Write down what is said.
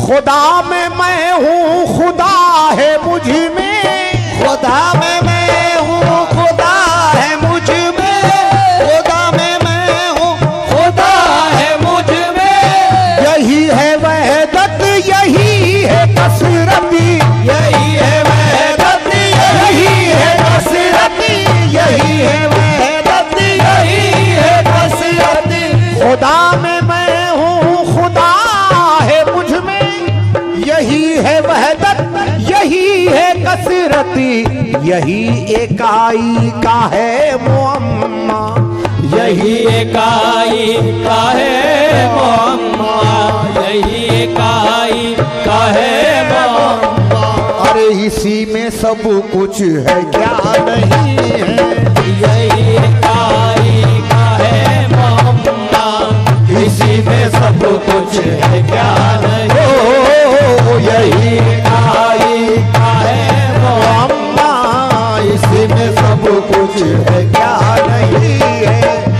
खुदा में मैं हूँ, खुदा है मुझ में, खुदा में मैं हूँ, खुदा है मुझ में, खुदा में मैं हूँ, खुदा है मुझ में। यही है वहदत, यही है कसरत, यही है वहदत, यही है कसरत, यही है वहदत, यही है कसरत। खुदा में मैं हूँ, खुदा है मुझ में, यही है वहदत, यही है कसरत, यही एकाई का है मुअम्मा, यही एकाई का है मुअम्मा, यही एकाई का है मुअम्मा। अरे इसी में सब कुछ है क्या नहीं है, यही एकाई का है मुअम्मा, इसी में सब कुछ है क्या